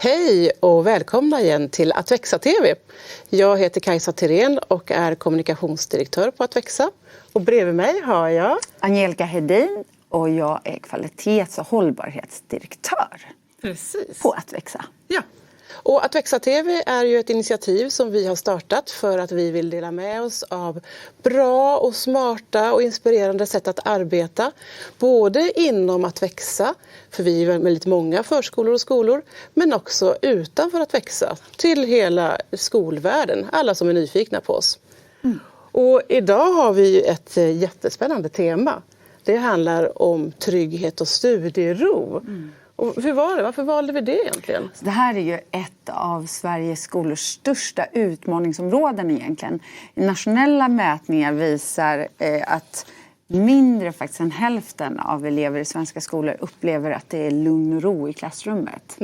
Hej och välkomna igen till Att växa TV. Jag heter Kajsa Thirén och är kommunikationsdirektör på Att växa. Och bredvid mig har jag Angelica Hedin och jag är kvalitets- och hållbarhetsdirektör. Precis. På Att växa. Ja. Och Att växa TV är ju ett initiativ som vi har startat för att vi vill dela med oss av bra och smarta och inspirerande sätt att arbeta. Både inom Att växa, för vi är väldigt många förskolor och skolor, men också utanför Att växa, till hela skolvärlden, alla som är nyfikna på oss. Och idag har vi ett jättespännande tema. Det handlar om trygghet och studiero. Och hur var det? Varför valde vi det egentligen? Det här är ju ett av Sveriges skolors största utmaningsområden egentligen. Nationella mätningar visar att mindre faktiskt än hälften av elever i svenska skolor upplever att det är lugn och ro i klassrummet.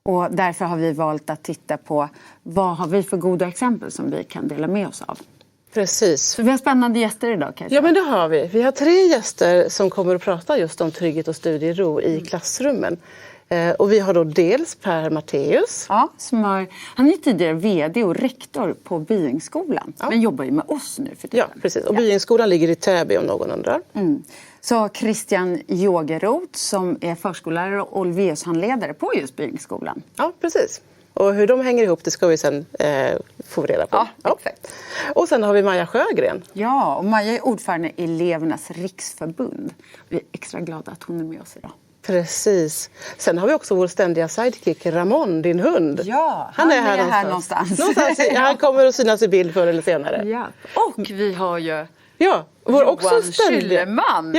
Och därför har vi valt att titta på vad har vi för goda exempel som vi kan dela med oss av. Precis. Så vi har spännande gäster idag kanske. Ja, men det har vi. Vi har 3 gäster som kommer att prata just om trygghet och studiero i klassrummen. Och vi har då dels Per Matteus. Ja, han är tidigare vd och rektor på Byingskolan. Ja. Men jobbar ju med oss nu för tiden. Ja, precis. Och Byingskolan ligger i Täby om någon undrar. Så Christian Jågeroth som är förskollärare och Olveus-handledare på just Byingskolan. Ja, precis. Och hur de hänger ihop, det ska vi sen få reda på. Ja, exakt. Och sen har vi Maja Sjögren. Ja, och Maja är ordförande i Elevernas riksförbund. Vi är extra glada att hon är med oss idag. Precis. Sen har vi också vår ständiga sidekick Ramon, din hund. Ja, han är här någonstans. Han kommer att synas i bild förr eller senare. Ja. Och vi har ju vår också ständiga Kylleman.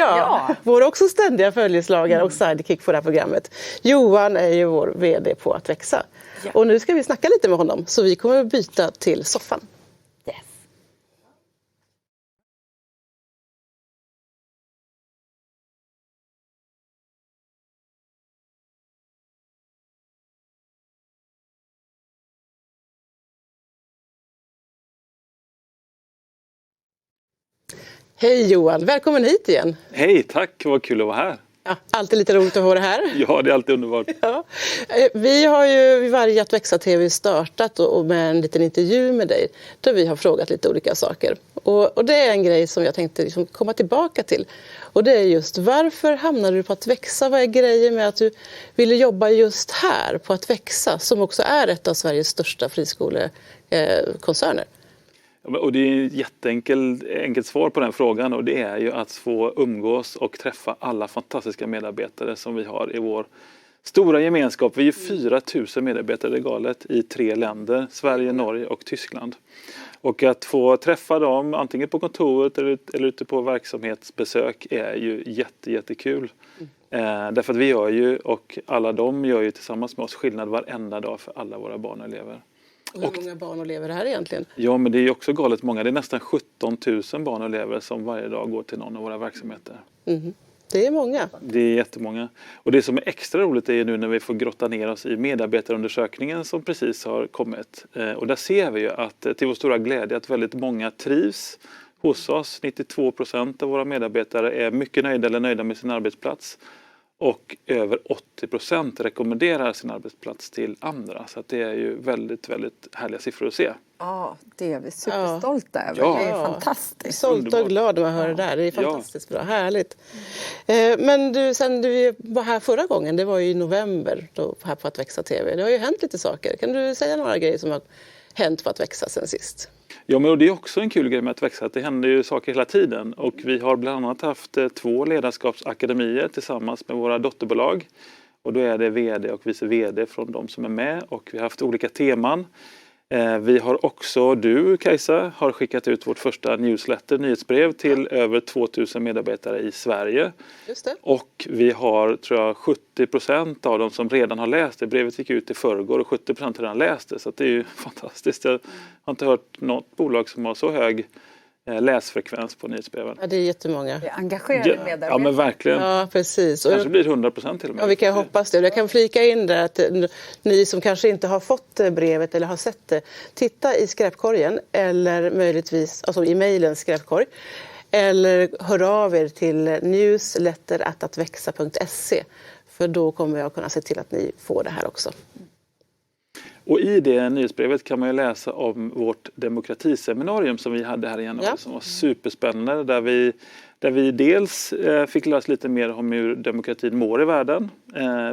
Vår också ständiga följeslagare och sidekick på det här programmet. Johan är ju vår vd på Att växa. Ja. Och nu ska vi snacka lite med honom, så vi kommer att byta till soffan. Yes. Hej Johan, välkommen hit igen. Hej, tack, vad kul att vara här. Ja, alltid lite roligt att ha det här. Ja, det är alltid underbart. Ja. Vi har ju vid varje Att växa TV startat och med en liten intervju med dig där vi har frågat lite olika saker. Och det är en grej som jag tänkte liksom komma tillbaka till. Och det är just varför hamnade du på Att växa? Vad är grejen med att du ville jobba just här på Att växa, som också är ett av Sveriges största friskolekoncerner? Och det är ett jätteenkelt svar på den frågan, och det är ju att få umgås och träffa alla fantastiska medarbetare som vi har i vår stora gemenskap. Vi är 4 000 medarbetare, det är galet, i 3 länder, Sverige, Norge och Tyskland. Och att få träffa dem antingen på kontoret eller ute på verksamhetsbesök är ju jättekul. Därför att vi gör ju, och alla de gör ju tillsammans med oss, skillnad varenda dag för alla våra barn och elever. Och hur många barn och elever här egentligen? Ja, men det är ju också galet många. Det är nästan 17 000 barn och elever som varje dag går till någon av våra verksamheter. Det är många. Det är jättemånga. Och det som är extra roligt är ju nu när vi får grotta ner oss i medarbetarundersökningen som precis har kommit. Och där ser vi ju att till vår stora glädje att väldigt många trivs hos oss. 92% av våra medarbetare är mycket nöjda eller nöjda med sin arbetsplats. Och över 80% rekommenderar sin arbetsplats till andra. Så att det är ju väldigt härliga siffror att se. Ja, det är vi superstolta över. Ja. Det är fantastiskt. Stolt och glad när man hör det där. Det är fantastiskt bra. Härligt. Men sen du var här förra gången, det var ju i november då, här på Att växa TV. Det har ju hänt lite saker. Kan du säga några grejer som har hänt på Att växa sen sist? Ja, men det är också en kul grej med Att växa, att det händer ju saker hela tiden. Och vi har bland annat haft 2 ledarskapsakademier tillsammans med våra dotterbolag. Och då är det vd och vice vd från de som är med, och vi har haft olika teman. Vi har också, du Kajsa, har skickat ut vårt första nyhetsbrev till över 2000 medarbetare i Sverige. Just det. Och vi har, tror jag, 70% av dem som redan har läst det. Brevet gick ut i förrgår och 70% har redan läst det. Så det är ju fantastiskt. Jag har inte hört något bolag som har så hög läsfrekvens på nyhetsbreven. Ja, det är jättemånga. Det är engagerade medarbetare. Ja, men verkligen. Ja, precis. Kanske blir 100% till och med. Ja, vi kan hoppas det. Jag kan flika in där att ni som kanske inte har fått brevet eller har sett det, titta i skräpkorgen eller möjligtvis, alltså i mejlens skräpkorg. Eller hör av er till newsletter@atväxa.se, för då kommer jag kunna se till att ni får det här också. Och i det nyhetsbrevet kan man ju läsa om vårt demokratiseminarium som vi hade här i januari som var superspännande. Där vi dels fick lära oss lite mer om hur demokratin mår i världen.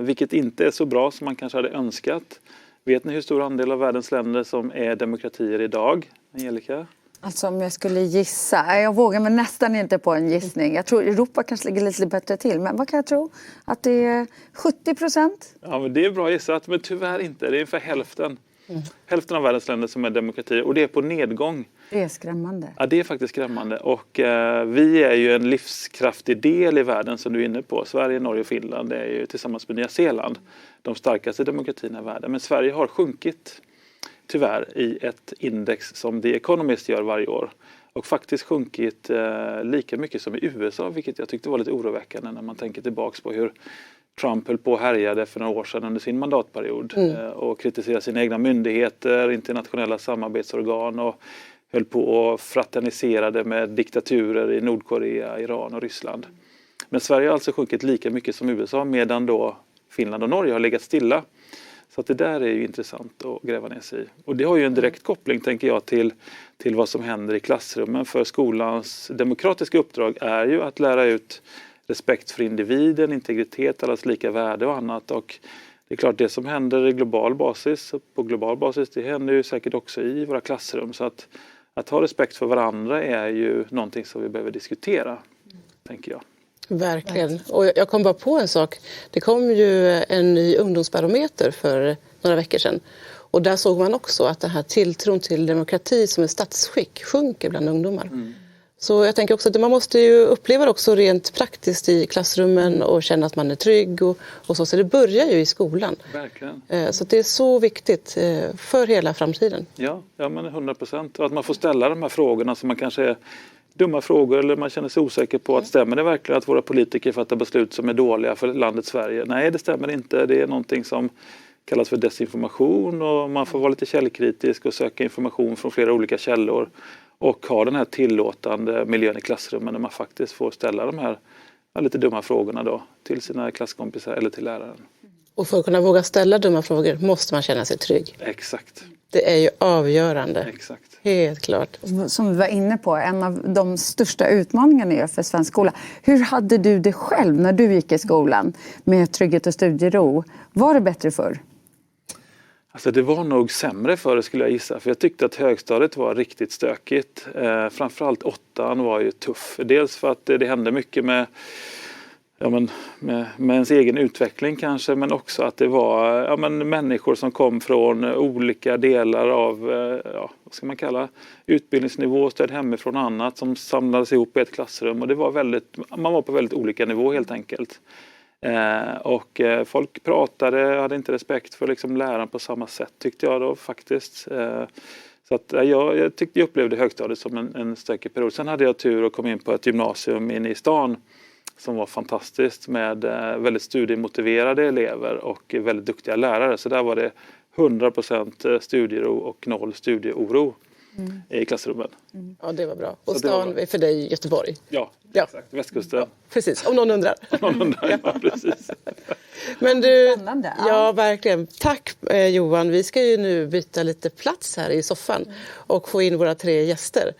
Vilket inte är så bra som man kanske hade önskat. Vet ni hur stor andel av världens länder som är demokratier idag, Angelica? Alltså om jag skulle gissa, jag vågar mig nästan inte på en gissning. Jag tror Europa kanske ligger lite bättre till. Men vad kan jag tro? Att det är 70%? Ja, men det är bra gissat, men tyvärr inte. Det är ungefär hälften. Hälften av världens länder som är demokratier och det är på nedgång. Det är skrämmande. Ja, det är faktiskt skrämmande. Och vi är ju en livskraftig del i världen som du är inne på. Sverige, Norge och Finland är ju tillsammans med Nya Zeeland de starkaste demokratierna i världen. Men Sverige har sjunkit tyvärr i ett index som The Economist gör varje år. Och faktiskt sjunkit lika mycket som i USA, vilket jag tyckte var lite oroväckande när man tänker tillbaks på hur Trump höll på och härjade för några år sedan under sin mandatperiod och kritiserade sina egna myndigheter, internationella samarbetsorgan och höll på och fraterniserade med diktaturer i Nordkorea, Iran och Ryssland. Men Sverige har alltså sjunkit lika mycket som USA medan då Finland och Norge har legat stilla. Så att det där är ju intressant att gräva ner sig i. Och det har ju en direkt koppling tänker jag till vad som händer i klassrummen. För skolans demokratiska uppdrag är ju att lära ut respekt för individen, integritet, allas lika värde och annat. Och det är klart det som händer på global basis, det händer ju säkert också i våra klassrum. Så att ha respekt för varandra är ju någonting som vi behöver diskutera, tänker jag. Verkligen. Och jag kom bara på en sak. Det kom ju en ny ungdomsbarometer för några veckor sedan. Och där såg man också att den här tilltron till demokrati som ett statsskick sjunker bland ungdomar. Så jag tänker också att man måste ju uppleva det också rent praktiskt i klassrummen och känna att man är trygg och så. Så det börjar ju i skolan. Verkligen. Så det är så viktigt för hela framtiden. Ja men 100%. Och att man får ställa de här frågorna som man kanske är dumma frågor eller man känner sig osäker på att stämmer det verkligen att våra politiker fattar beslut som är dåliga för landet Sverige? Nej, det stämmer inte. Det är någonting som kallas för desinformation och man får vara lite källkritisk och söka information från flera olika källor och ha den här tillåtande miljön i klassrummen när man faktiskt får ställa de här lite dumma frågorna då till sina klasskompisar eller till läraren. Och för att kunna våga ställa dumma frågor måste man känna sig trygg. Exakt. Det är ju avgörande. Exakt. Helt klart. Som vi var inne på, en av de största utmaningarna är för svensk skola. Hur hade du det själv när du gick i skolan med trygghet och studiero? Var det bättre förr? Alltså det var nog sämre förr skulle jag gissa. För jag tyckte att högstadiet var riktigt stökigt. Framförallt 8:an var ju tuff. Dels för att det hände mycket med ens egen utveckling kanske. Men också att det var människor som kom från olika delar av vad ska man kalla utbildningsnivå, stöd hemifrån och annat. Som samlades ihop i ett klassrum. Och det var man var på väldigt olika nivå helt enkelt. Och folk pratade, hade inte respekt för liksom läraren på samma sätt tyckte jag då faktiskt. Så att jag upplevde högstadiet som en stökig period. Sen hade jag tur att komma in på ett gymnasium inne i stan som var fantastiskt med väldigt studiemotiverade elever och väldigt duktiga lärare. Så där var det 100% studiero och 0 studieoro i klassrummen. Ja, det var bra. Och stan är för dig Göteborg? Ja, exakt. Västkusten. Ja, precis, om någon undrar. Ja, precis. Men du, Spännande. ja verkligen. Tack Johan. Vi ska ju nu byta lite plats här i soffan och få in våra 3 gäster.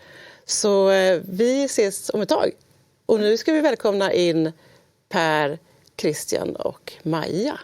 Så vi ses om ett tag. Och nu ska vi välkomna in Per, Christian och Maja.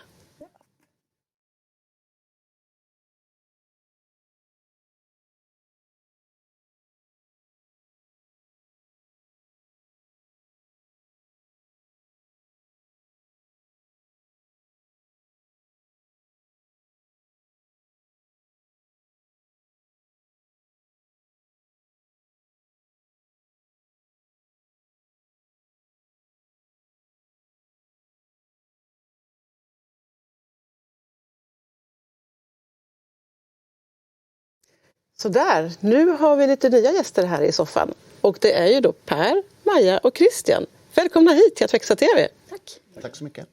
Så där, nu har vi lite nya gäster här i soffan. Och det är ju då Per, Maja och Christian. Välkomna hit till Att växa TV. Tack. Tack så mycket.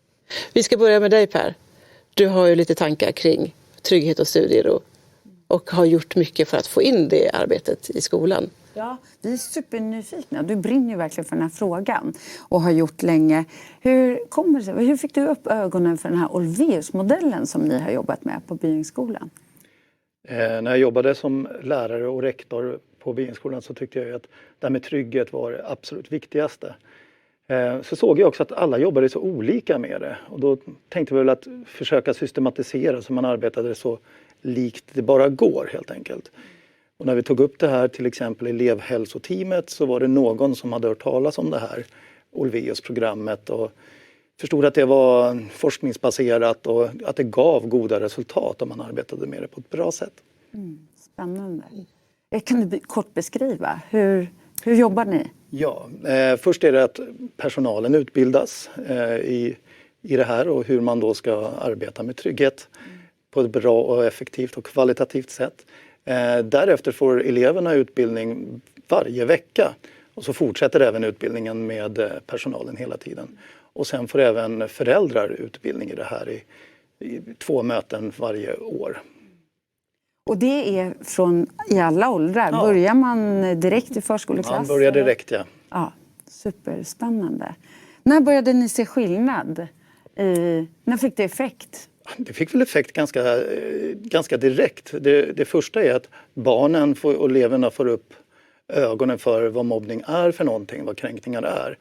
Vi ska börja med dig Per. Du har ju lite tankar kring trygghet och studiero. Och har gjort mycket för att få in det arbetet i skolan. Ja, vi är supernyfikna. Du brinner ju verkligen för den här frågan och har gjort länge. Hur fick du upp ögonen för den här Olweus-modellen som ni har jobbat med på Byingskolan? När jag jobbade som lärare och rektor på Bienskolan så tyckte jag att det här med trygghet var det absolut viktigaste. Så såg jag också att alla jobbade så olika med det. Och då tänkte vi väl att försöka systematisera så man arbetade så likt det bara går helt enkelt. Och när vi tog upp det här till exempel i elevhälsoteamet så var det någon som hade hört talas om det här Olweus-programmet och förstod att det var forskningsbaserat och att det gav goda resultat om man arbetade med det på ett bra sätt. Spännande. Kan du kort beskriva, hur jobbar ni? Ja, först är det att personalen utbildas i det här och hur man då ska arbeta med trygghet på ett bra och effektivt och kvalitativt sätt. Därefter får eleverna utbildning varje vecka och så fortsätter även utbildningen med personalen hela tiden. Och sen får även föräldrar utbildning i det här i 2 möten varje år. Och det är i alla åldrar? Ja. Börjar man direkt i förskoleklass? Man börjar direkt, ja. Ja, superspännande. När började ni se skillnad? När fick det effekt? Det fick väl effekt ganska direkt. Det första är att barnen och eleverna får upp ögonen för vad mobbning är för någonting, vad kränkningar är.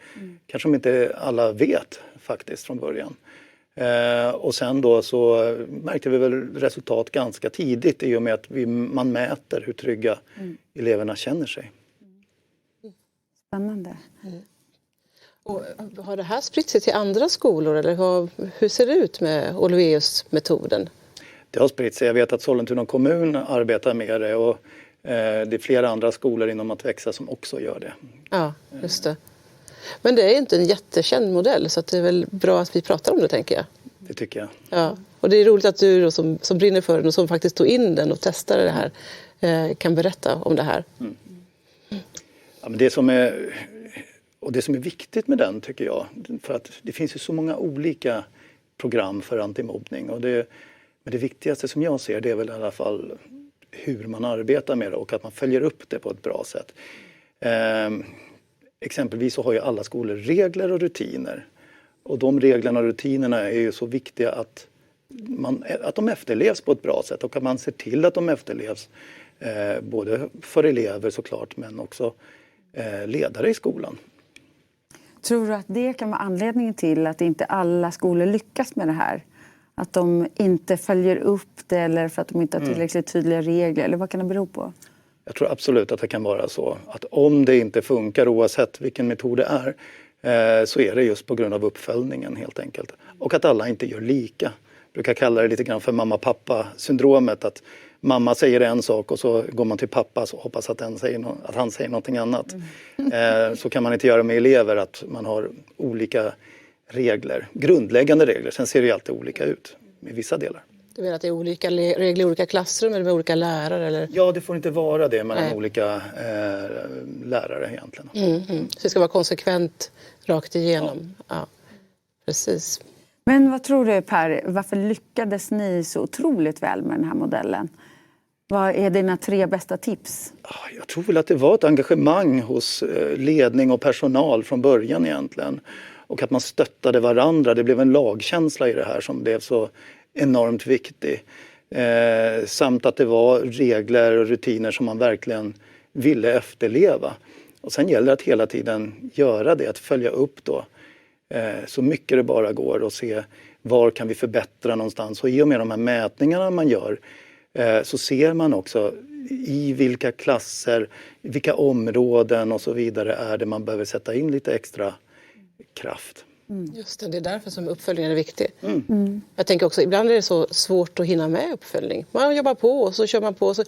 Kanske de inte alla vet faktiskt från början. Och sen då så märkte vi väl resultat ganska tidigt i och med att man mäter hur trygga eleverna känner sig. Spännande. Och har det här spritt sig till andra skolor eller hur ser det ut med Olweus-metoden? Det har spritt sig. Jag vet att Sollentuna kommun arbetar med det och det är flera andra skolor inom Att växa som också gör det. Ja, just det. Men det är inte en jättekänd modell så att det är väl bra att vi pratar om det, tänker jag. Det tycker jag. Ja, och det är roligt att du då, som brinner för den och som faktiskt tog in den och testade det här kan berätta om det här. Ja, men det som är viktigt med den tycker jag, för att det finns ju så många olika program för antimobbning men det viktigaste som jag ser det är väl i alla fall hur man arbetar med det och att man följer upp det på ett bra sätt. Exempelvis så har ju alla skolor regler och rutiner. Och de reglerna och rutinerna är ju så viktiga att de efterlevs på ett bra sätt och att man ser till att de efterlevs både för elever såklart men också ledare i skolan. Tror du att det kan vara anledningen till att inte alla skolor lyckas med det här? Att de inte följer upp det eller för att de inte har tillräckligt tydliga regler? Eller vad kan det bero på? Jag tror absolut att det kan vara så. Att om det inte funkar oavsett vilken metod det är så är det just på grund av uppföljningen helt enkelt. Och att alla inte gör lika. Jag brukar kalla det lite grann för mamma-pappa-syndromet. Att mamma säger en sak och så går man till pappa och hoppas att han säger någonting annat. Så kan man inte göra med elever, att man har olika regler, grundläggande regler. Sen ser det ju alltid olika ut med vissa delar. Du menar att det är olika regler i olika klassrum eller med olika lärare? Eller? Ja, det får inte vara det mellan olika lärare egentligen. Så det ska vara konsekvent rakt igenom. Ja, precis. Men vad tror du Per, varför lyckades ni så otroligt väl med den här modellen? Vad är dina 3 bästa tips? Jag tror väl att det var ett engagemang hos ledning och personal från början egentligen. Och att man stöttade varandra. Det blev en lagkänsla i det här som blev så enormt viktig. Samt att det var regler och rutiner som man verkligen ville efterleva. Och sen gäller det att hela tiden göra det, att följa upp då. Så mycket det bara går och se var kan vi förbättra någonstans. Och i och med de här mätningarna man gör så ser man också i vilka klasser, vilka områden och så vidare är det man behöver sätta in lite extra kraft. Just det är därför som uppföljningen är viktig. Jag tänker också, ibland är det så svårt att hinna med uppföljning. Man jobbar på och så kör man på och så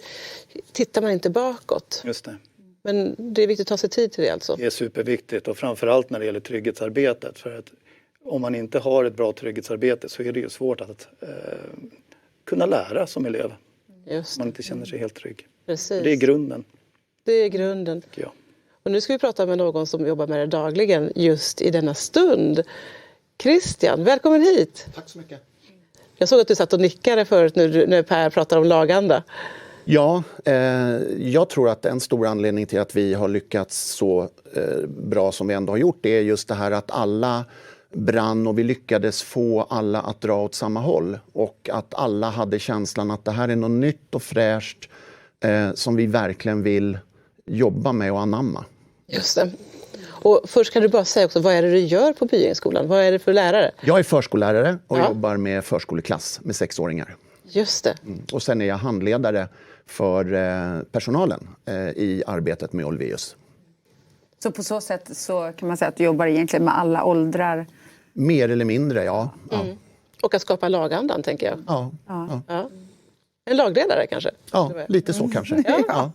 tittar man inte bakåt. Just det. Men det är viktigt att ta sig tid till det alltså. Det är superviktigt och framförallt när det gäller trygghetsarbetet. För att om man inte har ett bra trygghetsarbete så är det ju svårt att kunna lära som elev. Just man inte känner sig helt trygg. Precis. Det är grunden. Det är grunden. Ja. Och nu ska vi prata med någon som jobbar med det dagligen just i denna stund. Christian, välkommen hit. Tack så mycket. Jag såg att du satt och nickade förut när Per pratade om laganda. Ja, jag tror att en stor anledning till att vi har lyckats så bra som vi ändå har gjort det är just det här att alla brann och vi lyckades få alla att dra åt samma håll. Och att alla hade känslan att det här är något nytt och fräscht som vi verkligen vill jobba med och anamma. Just det. Och först kan du bara säga också, vad är det du gör på Byängsskolan? Vad är det för lärare? Jag är förskollärare och jobbar med förskoleklass med 6-åringar. Just det. Och sen är jag handledare för personalen i arbetet med Olweus. Så på så sätt så kan man säga att du jobbar egentligen med alla åldrar? Mer eller mindre, ja. Och att skapa lagandan, tänker jag. Ja. En lagledare kanske? Ja, lite så kanske.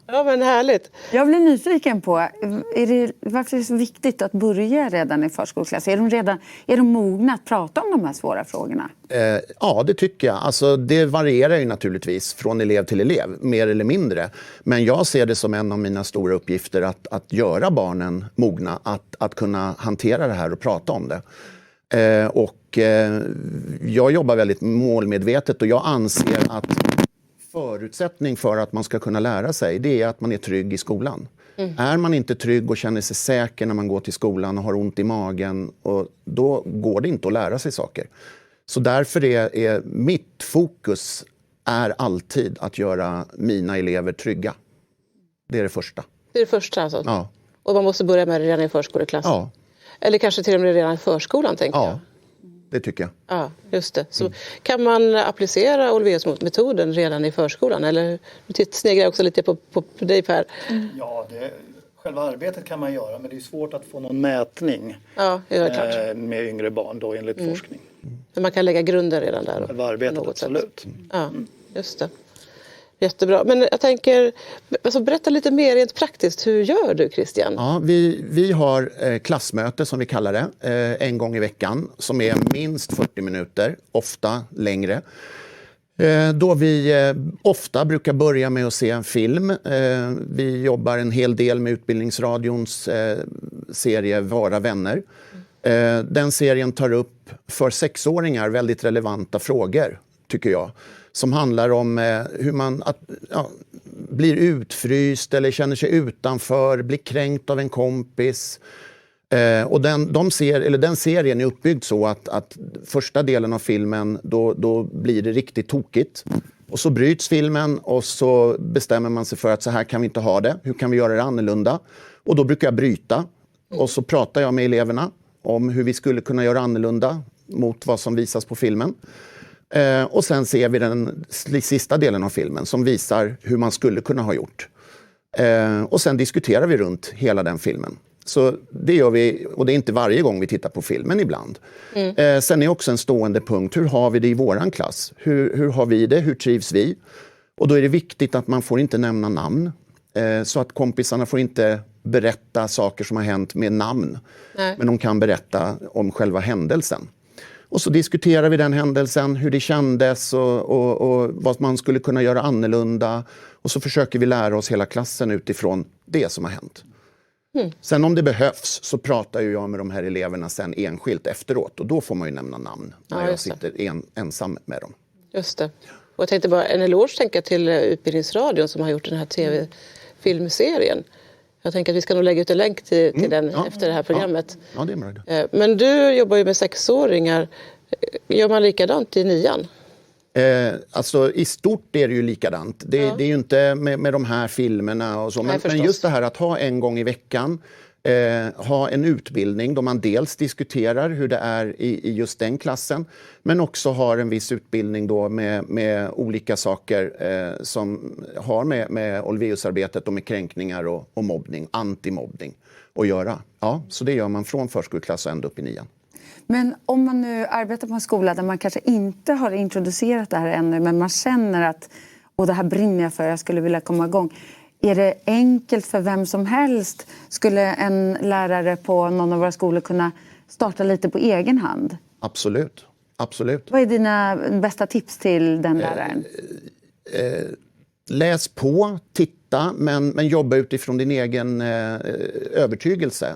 Ja, men härligt. Jag blir nyfiken på, varför är det så viktigt att börja redan i förskoleklass? Är de mogna att prata om de här svåra frågorna? Ja, det tycker jag. Alltså, det varierar ju naturligtvis från elev till elev, mer eller mindre. Men jag ser det som en av mina stora uppgifter att göra barnen mogna, att kunna hantera det här och prata om det. Jag jobbar väldigt målmedvetet och jag anser att förutsättning för att man ska kunna lära sig, det är att man är trygg i skolan. Är man inte trygg och känner sig säker när man går till skolan och har ont i magen, och då går det inte att lära sig saker. Så därför är mitt fokus är alltid att göra mina elever trygga. Det är det första. Det är det första alltså? Ja. Och man måste börja med det redan i förskoleklassen? Ja. Eller kanske till och med redan i förskolan, tänker jag. Ja, det tycker jag. Ja, just det. Så kan man applicera Olweus-metoden redan i förskolan? Eller sneglar jag också lite på dig, Per? Ja, själva arbetet kan man göra, men det är svårt att få någon mätning med yngre barn då, enligt forskning. Men man kan lägga grunden redan där. Själva arbetet, absolut. Ja, just det. Jättebra. Men jag tänker, alltså berätta lite mer rent praktiskt. Hur gör du, Christian? Ja, vi har klassmöte som vi kallar det, en gång i veckan, som är minst 40 minuter, ofta längre. Då vi ofta brukar börja med att se en film. Vi jobbar en hel del med Utbildningsradions serie Vara vänner. Den serien tar upp för 6-åringar väldigt relevanta frågor, tycker jag. Som handlar om hur man blir utfryst eller känner sig utanför, blir kränkt av en kompis. Och den serien är uppbyggd så att första delen av filmen, då blir det riktigt tokigt. Och så bryts filmen och så bestämmer man sig för att så här kan vi inte ha det. Hur kan vi göra det annorlunda? Och då brukar jag bryta. Och så pratar jag med eleverna om hur vi skulle kunna göra annorlunda mot vad som visas på filmen. Och sen ser vi den sista delen av filmen som visar hur man skulle kunna ha gjort. Och sen diskuterar vi runt hela den filmen. Så det gör vi, och det är inte varje gång vi tittar på filmen ibland. Sen är också en stående punkt, hur har vi det i våran klass? Hur har vi det? Hur trivs vi? Och då är det viktigt att man får inte nämna namn. Så att kompisarna får inte berätta saker som har hänt med namn. Nej. Men de kan berätta om själva händelsen. Och så diskuterar vi den händelsen, hur det kändes och vad man skulle kunna göra annorlunda. Och så försöker vi lära oss hela klassen utifrån det som har hänt. Sen om det behövs så pratar jag med de här eleverna sen enskilt efteråt. Och då får man ju nämna namn när jag sitter ensam med dem. Just det. Och jag tänkte bara en eloge tänka till Utbildningsradion som har gjort den här tv-filmserien. Jag tänker att vi ska nog lägga ut en länk till den efter det här programmet. Ja, det är möjligt. Men du jobbar ju med 6-åringar. Gör man likadant i 9:an? Alltså i stort är det ju likadant. Det är ju inte med de här filmerna och så. Men just det här att ha en gång i veckan, ha en utbildning då man dels diskuterar hur det är i just den klassen, men också har en viss utbildning då med olika saker som har med Olweus-arbetet och med kränkningar och mobbning, antimobbning att göra. Ja, så det gör man från förskoleklass och ända upp i 9:an. Men om man nu arbetar på en skola där man kanske inte har introducerat det här ännu, men man känner att det här brinner jag för, jag skulle vilja komma igång. Är det enkelt för vem som helst? Skulle en lärare på någon av våra skolor kunna starta lite på egen hand? Absolut. Vad är dina bästa tips till den läraren? Läs på, titta, men jobba utifrån din egen övertygelse.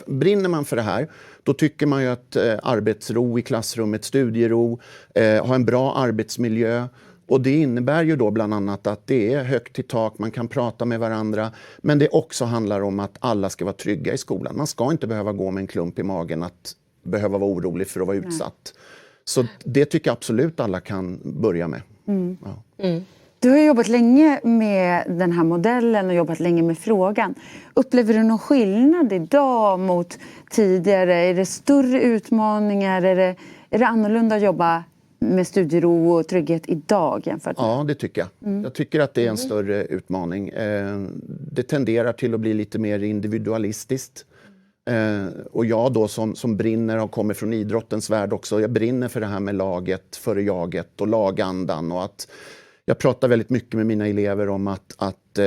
Brinner man för det här, då tycker man ju att arbetsro i klassrummet, studiero, ha en bra arbetsmiljö. Och det innebär ju då bland annat att det är högt i tak, man kan prata med varandra. Men det också handlar om att alla ska vara trygga i skolan. Man ska inte behöva gå med en klump i magen att behöva vara orolig för att vara utsatt. Så det tycker jag absolut alla kan börja med. Ja. Du har jobbat länge med den här modellen och jobbat länge med frågan. Upplever du någon skillnad idag mot tidigare? Är det större utmaningar? Är det annorlunda att jobba med studiero och trygghet idag jämfört med? Ja, det tycker jag. Jag tycker att det är en större utmaning. Det tenderar till att bli lite mer individualistiskt. Och jag då som brinner och kommer från idrottens värld också. Jag brinner för det här med laget, före jaget och lagandan. Och att jag pratar väldigt mycket med mina elever om att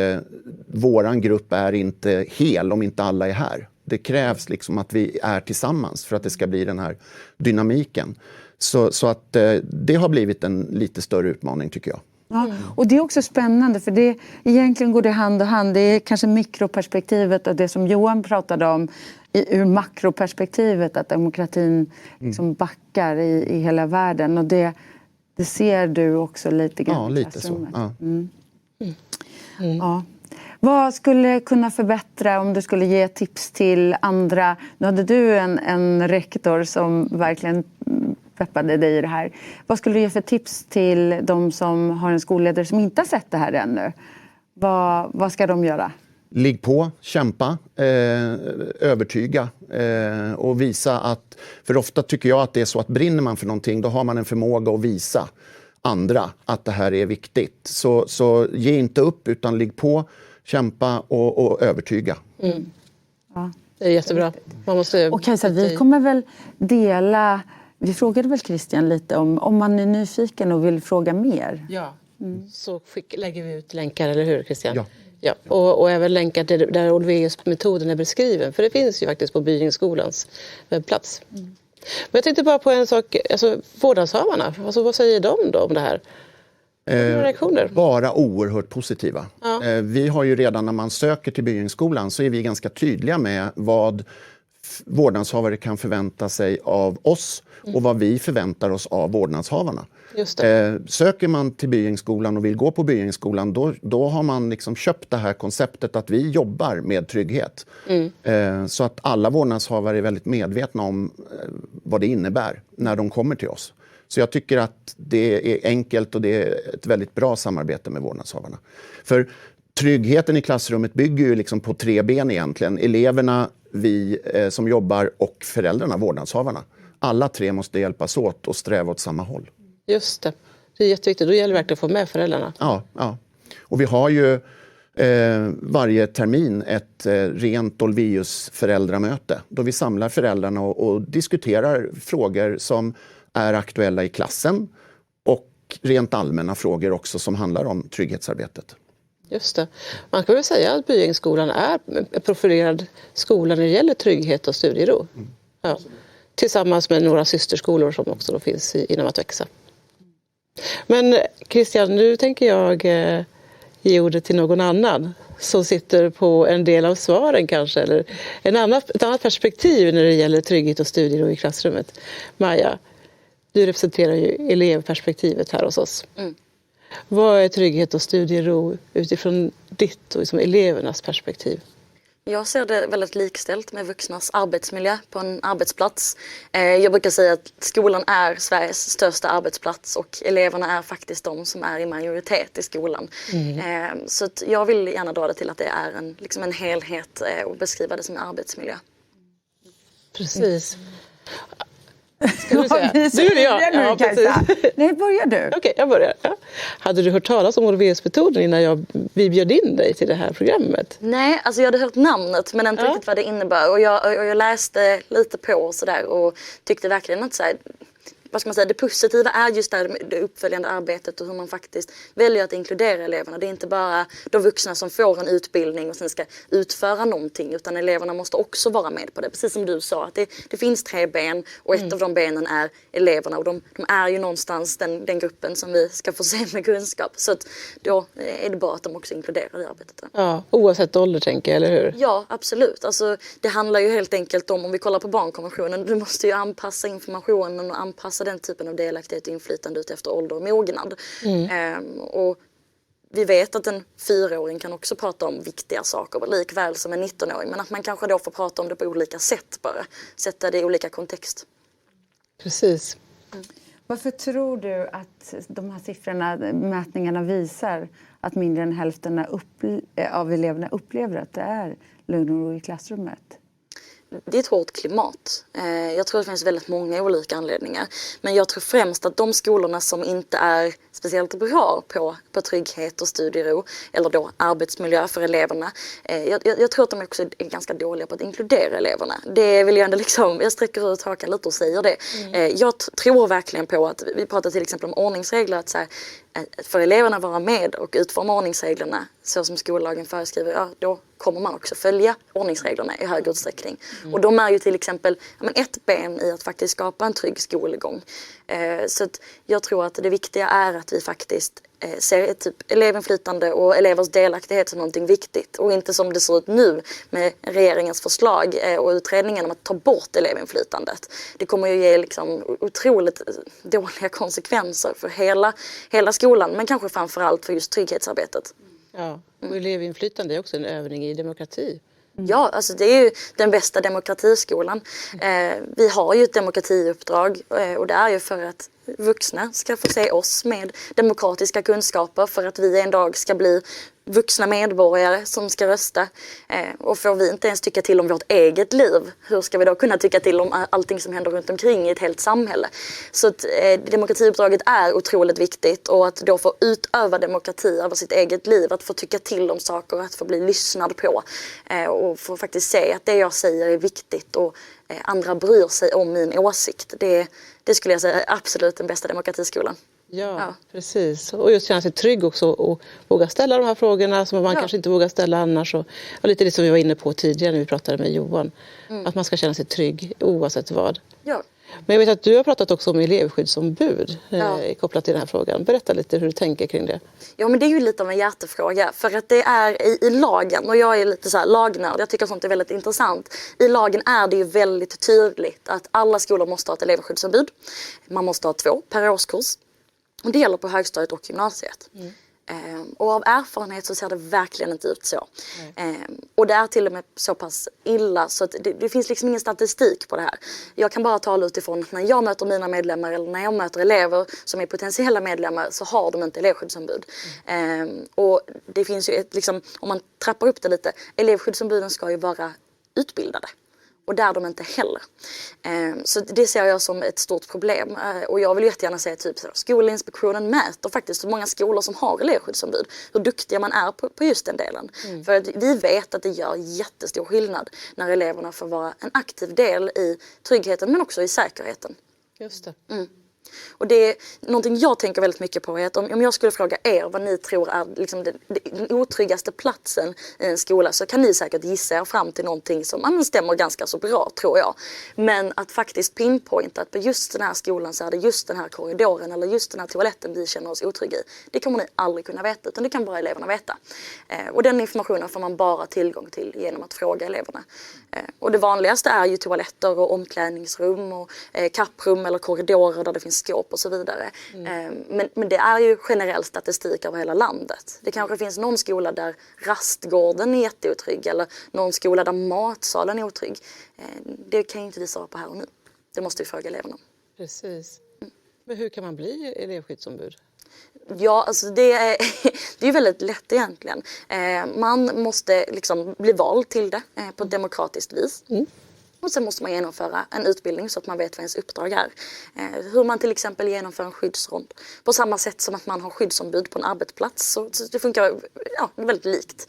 våran grupp är inte hel om inte alla är här. Det krävs liksom att vi är tillsammans för att det ska bli den här dynamiken. Så att det har blivit en lite större utmaning tycker jag. Ja, och det är också spännande för det egentligen går det hand i hand. Det är kanske mikroperspektivet och det som Johan pratade om ur makroperspektivet, att demokratin liksom backar i hela världen. Och det ser du också lite grann. Ja, lite så. Ja. Ja. Vad skulle kunna förbättra om du skulle ge tips till andra? Nu hade du en rektor som verkligen peppade dig i det här. Vad skulle du ge för tips till de som har en skolledare som inte har sett det här ännu? Vad ska de göra? Ligg på, kämpa, övertyga och visa att, för ofta tycker jag att det är så att brinner man för någonting då har man en förmåga att visa andra att det här är viktigt. Så ge inte upp utan ligg på, kämpa och övertyga. Ja. Det är jättebra. Man måste... Och Kajsa, vi kommer väl dela... Vi frågade väl Christian lite om man är nyfiken och vill fråga mer. Ja, så lägger vi ut länkar, eller hur Christian? Ja. Och även länkar där Olweus-metoden är beskriven. För det finns ju faktiskt på Byingskolans webbplats. Men jag tänkte bara på en sak, alltså vårdnadshavarna. Alltså, vad säger de då om det här? Reaktioner? Bara oerhört positiva. Ja. Vi har ju redan när man söker till Byingsskolan så är vi ganska tydliga med vad vårdnadshavare kan förvänta sig av oss och vad vi förväntar oss av vårdnadshavarna. Just det. Söker man till Byingsskolan och vill gå på Byingsskolan då har man liksom köpt det här konceptet att vi jobbar med trygghet. Så att alla vårdnadshavare är väldigt medvetna om vad det innebär när de kommer till oss. Så jag tycker att det är enkelt och det är ett väldigt bra samarbete med vårdnadshavarna. För tryggheten i klassrummet bygger ju liksom på 3 ben egentligen. Eleverna, vi som jobbar och föräldrarna, vårdnadshavarna. Alla 3 måste hjälpas åt och sträva åt samma håll. Just det. Det är jätteviktigt. Då gäller det verkligen att få med föräldrarna. Ja. Och vi har ju varje termin ett rent Olweus föräldramöte. Då vi samlar föräldrarna och diskuterar frågor som är aktuella i klassen. Och rent allmänna frågor också som handlar om trygghetsarbetet. Just det. Man kan väl säga att Byingsskolan är en profilerad skola när det gäller trygghet och studiero. Ja. Tillsammans med några systerskolor som också då finns inom att växa. Men Christian, nu tänker jag ge ordet till någon annan som sitter på en del av svaren kanske. Eller ett annat perspektiv när det gäller trygghet och studiero i klassrummet. Maja, du representerar ju elevperspektivet här hos oss. Vad är trygghet och studiero utifrån ditt och liksom elevernas perspektiv? Jag ser det väldigt likställt med vuxnas arbetsmiljö på en arbetsplats. Jag brukar säga att skolan är Sveriges största arbetsplats och eleverna är faktiskt de som är i majoritet i skolan. Så att jag vill gärna dra det till att det är en helhet och beskriva det som en arbetsmiljö. Precis. Ska du säga? Du eller jag? Ja, precis. Nej, börjar du. Okej, jag börjar. Ja. Hade du hört talas om Olweus-metoden innan vi bjöd in dig till det här programmet? Nej, alltså jag hade hört namnet men inte riktigt vad det innebär. Och jag läste lite på och sådär och tyckte verkligen att vad ska man säga, det positiva är just det uppföljande arbetet och hur man faktiskt väljer att inkludera eleverna. Det är inte bara de vuxna som får en utbildning och sen ska utföra någonting, utan eleverna måste också vara med på det. Precis som du sa, att det finns 3 ben och ett av de benen är eleverna och de är ju någonstans den gruppen som vi ska få se med kunskap. Så att då är det bra att de också inkluderar i arbetet. Ja, oavsett ålder tänker jag, eller hur? Ja, absolut. Alltså, det handlar ju helt enkelt om vi kollar på barnkonventionen, du måste ju anpassa informationen och anpassa den typen av delaktighet och inflytande ut efter ålder och mognad. Och vi vet att en 4-åring kan också prata om viktiga saker likväl som en 19-åring. Men att man kanske då får prata om det på olika sätt bara. Sätta det i olika kontext. Precis. Varför tror du att de här siffrorna, mätningarna visar att mindre än hälften av eleverna upplever att det är lugn och ro i klassrummet? Det är ett hårt klimat. Jag tror det finns väldigt många olika anledningar. Men jag tror främst att de skolorna som inte är speciellt bra på trygghet och studiero eller då arbetsmiljö för eleverna. Jag tror att de också är ganska dåliga på att inkludera eleverna. Det vill jag ändå jag sträcker ut hakan lite och säger det. Jag tror verkligen på att, vi pratar till exempel om ordningsregler, att så här, för eleverna vara med och utforma ordningsreglerna så som skollagen föreskriver, då kommer man också följa ordningsreglerna i hög utsträckning. Och de är ju till exempel ett ben i att faktiskt skapa en trygg skolgång. Så att jag tror att det viktiga är att vi faktiskt ser typ elevinflytande och elevers delaktighet som någonting viktigt. Och inte som det ser ut nu med regeringens förslag och utredningen om att ta bort elevinflytandet. Det kommer ju ge otroligt dåliga konsekvenser för hela skolan, men kanske framförallt för just trygghetsarbetet. Ja, och elevinflytande är också en övning i demokrati. Ja, alltså det är ju den bästa demokratiskolan. Vi har ju ett demokratiuppdrag och det är ju för att vuxna ska få se oss med demokratiska kunskaper för att vi en dag ska bli vuxna medborgare som ska rösta. Och får vi inte ens tycka till om vårt eget liv, hur ska vi då kunna tycka till om allting som händer runt omkring i ett helt samhälle? Så att demokratiuppdraget är otroligt viktigt, och att då få utöva demokrati över sitt eget liv, att få tycka till om saker, att få bli lyssnad på och få faktiskt se att det jag säger är viktigt och andra bryr sig om min åsikt. Det skulle jag säga är absolut den bästa demokratiskolan. Ja, precis. Och just känna sig trygg också och våga ställa de här frågorna som man kanske inte vågar ställa annars. Och lite det som vi var inne på tidigare när vi pratade med Johan. Att man ska känna sig trygg oavsett vad. Ja. Men jag vet att du har pratat också om elevskyddsombud kopplat till den här frågan. Berätta lite hur du tänker kring det. Ja, men det är ju lite av en hjärtefråga, för att det är i lagen, och jag är lite så här lagnörd, jag tycker sånt är väldigt intressant. I lagen är det ju väldigt tydligt att alla skolor måste ha ett elevskyddsombud. Man måste ha 2 per årskurs. Och det gäller på högstadiet och gymnasiet. Och av erfarenhet så ser det verkligen inte ut så. Och det är till och med så pass illa så att det finns ingen statistik på det här. Jag kan bara tala utifrån när jag möter mina medlemmar eller när jag möter elever som är potentiella medlemmar, så har de inte elevskyddsombud. Och det finns ju om man trappar upp det lite, elevskyddsombuden ska ju vara utbildade. Och där de inte heller. Så det ser jag som ett stort problem. Och jag vill jättegärna säga Skolinspektionen mäter faktiskt hur många skolor som har elevskyddsombud. Hur duktiga man är på just den delen. För att vi vet att det gör jättestor skillnad när eleverna får vara en aktiv del i tryggheten men också i säkerheten. Just det. Och det är någonting jag tänker väldigt mycket på, är att om jag skulle fråga er vad ni tror är den otryggaste platsen i en skola, så kan ni säkert gissa er fram till någonting som stämmer ganska så bra, tror jag. Men att faktiskt pinpointa att på just den här skolan så är det just den här korridoren eller just den här toaletten vi känner oss otrygga i. Det kommer ni aldrig kunna veta, utan det kan bara eleverna veta. Och den informationen får man bara tillgång till genom att fråga eleverna. Och det vanligaste är ju toaletter och omklädningsrum och kapprum eller korridorer där det finns skåp och så vidare. Men det är ju generell statistik över hela landet. Det kanske finns någon skola där rastgården är jätteotrygg eller någon skola där matsalen är otrygg. Det kan ju inte vi svara på här och nu. Det måste vi fråga eleverna om. Precis. Men hur kan man bli elevskyddsombud? Ja, alltså det är ju väldigt lätt egentligen. Man måste bli vald till det på ett demokratiskt vis. Och sen måste man genomföra en utbildning så att man vet vad ens uppdrag är. Hur man till exempel genomför en skyddsrond. På samma sätt som att man har skyddsombud på en arbetsplats. Så det funkar väldigt likt.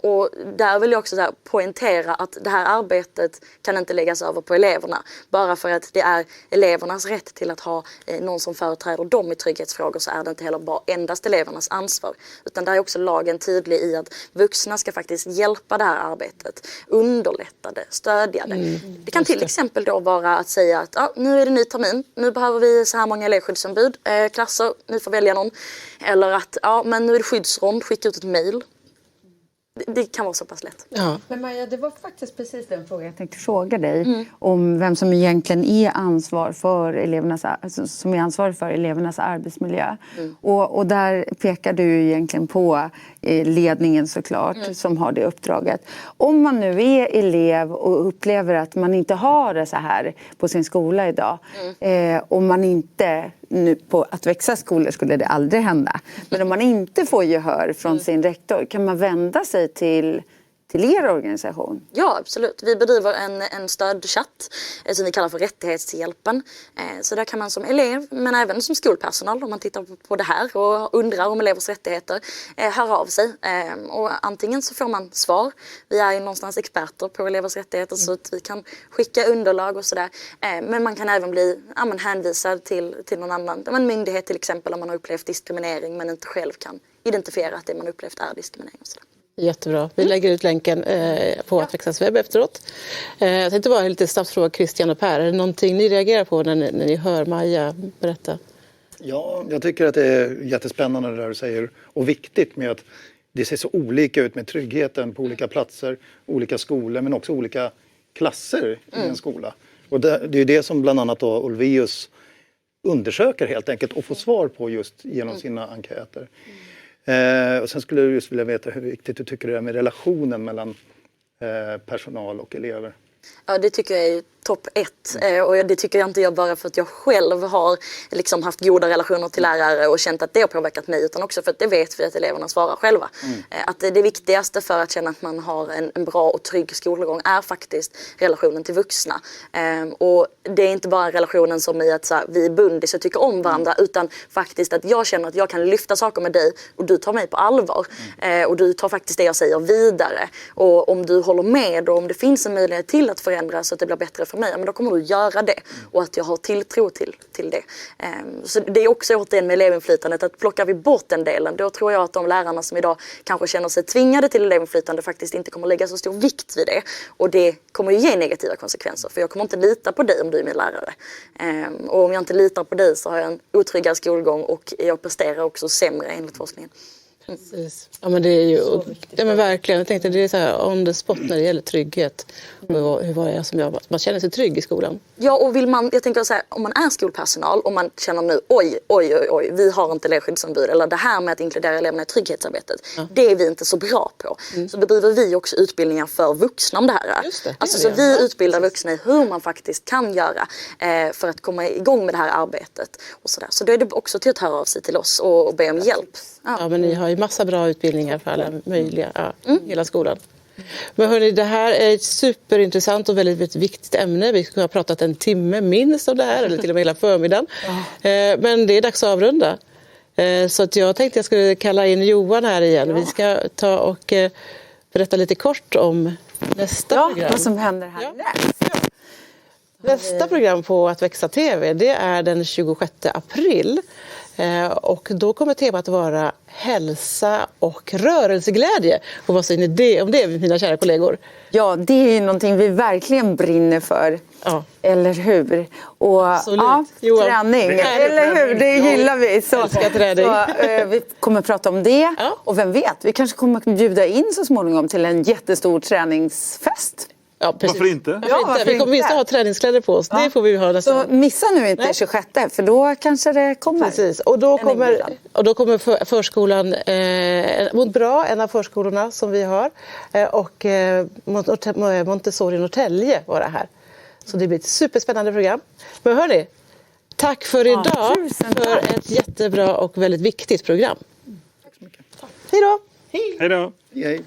Och där vill jag också poängtera att det här arbetet kan inte läggas över på eleverna. Bara för att det är elevernas rätt till att ha någon som företräder dem i trygghetsfrågor, så är det inte heller bara endast elevernas ansvar. Utan där är också lagen tydlig i att vuxna ska faktiskt hjälpa det här arbetet. Underlätta det, stödja det. Det kan till exempel då vara att säga att nu är det ny termin, nu behöver vi så här många elevskyddsombud, klasser, ni får välja någon. Eller att men nu är det skyddsrond, skicka ut ett mejl. Det kan vara så pass lätt. Ja. Men Maja, det var faktiskt precis den frågan jag tänkte fråga dig. Om vem som egentligen är ansvarig för elevernas arbetsmiljö. Och där pekar du ju egentligen på ledningen såklart som har det uppdraget. Om man nu är elev och upplever att man inte har det så här på sin skola idag. Och man inte, nu på att växa skolor skulle det aldrig hända. Men om man inte får gehör från sin rektor, kan man vända sig till er organisation? Ja, absolut. Vi bedriver en stödchatt som vi kallar för Rättighetshjälpen. Så där kan man som elev, men även som skolpersonal, om man tittar på det här och undrar om elevers rättigheter, höra av sig. Och antingen så får man svar. Vi är ju någonstans experter på elevers rättigheter så att vi kan skicka underlag och sådär. Men man kan även bli hänvisad till någon annan, en myndighet till exempel, om man har upplevt diskriminering men inte själv kan identifiera att det man upplevt är diskriminering och sådär. Jättebra. Vi lägger ut länken på Att växas webb efteråt. Jag tänkte bara lite snabbt fråga Christian och Per. Är det någonting ni reagerar på när ni hör Maja berätta? Ja, jag tycker att det är jättespännande det där du säger. Och viktigt med att det ser så olika ut med tryggheten på olika platser, olika skolor men också olika klasser i en skola. Och det är ju det som bland annat då Olveus undersöker helt enkelt och får svar på just genom sina enkäter. Och sen skulle jag just vilja veta hur viktigt du tycker det är med relationen mellan personal och elever. Ja, det tycker jag är topp 1. Och det tycker jag inte jag bara för att jag själv har liksom haft goda relationer till lärare och känt att det har påverkat mig, utan också för att det vet vi att eleverna svarar själva. Att det viktigaste för att känna att man har en bra och trygg skolgång är faktiskt relationen till vuxna. Och det är inte bara relationen som i att så här, vi är bundis och tycker om varandra, utan faktiskt att jag känner att jag kan lyfta saker med dig och du tar mig på allvar. Och du tar faktiskt det jag säger vidare. Och om du håller med och om det finns en möjlighet till att förändra så att det blir bättre för mig, men då kommer du göra det. Och att jag har tilltro till det. Så det är också återigen med elevinflytandet, att plockar vi bort den delen, då tror jag att de lärarna som idag kanske känner sig tvingade till elevinflytande faktiskt inte kommer lägga så stor vikt vid det. Och det kommer ju ge negativa konsekvenser, för jag kommer inte lita på dig om du är min lärare. Och om jag inte litar på dig så har jag en otryggare skolgång och jag presterar också sämre enligt forskningen. Precis. Ja, men det är ju, ja, men verkligen. Jag tänkte det är så här on the spot när det gäller trygghet. Hur var jag som jag? Man känner sig trygg i skolan. Ja, och jag tänker så här, om man är skolpersonal och man känner nu oj, vi har inte elevskyddsombud, eller det här med att inkludera eleverna i trygghetsarbetet, det är vi inte så bra på. Så bedriver vi också utbildningar för vuxna om det här. Just det, alltså så vi utbildar vuxna i hur man faktiskt kan göra för att komma igång med det här arbetet och så där. Så då är det också till att höra av sig till oss och be om hjälp. Ja, men ni har ju massa bra utbildningar för alla möjliga, hela skolan. Men hörni, det här är ett superintressant och väldigt, väldigt viktigt ämne. Vi skulle ha pratat en timme minst om det här, eller till och med hela förmiddagen. Men det är dags att avrunda. Så att jag tänkte jag skulle kalla in Johan här igen. Vi ska ta och berätta lite kort om nästa program. Vad som händer här näst. Nästa program på Att växa TV, det är den 26 april. Och då kommer temat vara hälsa och rörelseglädje. Och vad säger ni om det, mina kära kollegor? Ja, det är någonting vi verkligen brinner för. Ja. Eller hur? Och träning. Eller hur? Det gillar vi. Så vi kommer prata om det. Ja. Och vem vet, vi kanske kommer att bjuda in så småningom till en jättestor träningsfest. Ja, varför inte? Vi kommer minst att ha träningskläder på oss. Det får vi ha nästan. Så missa nu inte 26, för då kanske det kommer. Precis. Och då kommer förskolan Mot Bra, en av förskolorna som vi har, och Montessori Norrtälje vara här. Så det blir ett superspännande program. Men hörni, tack för idag för ett jättebra och väldigt viktigt program. Tack så mycket. Hej då! Hej då! Hej.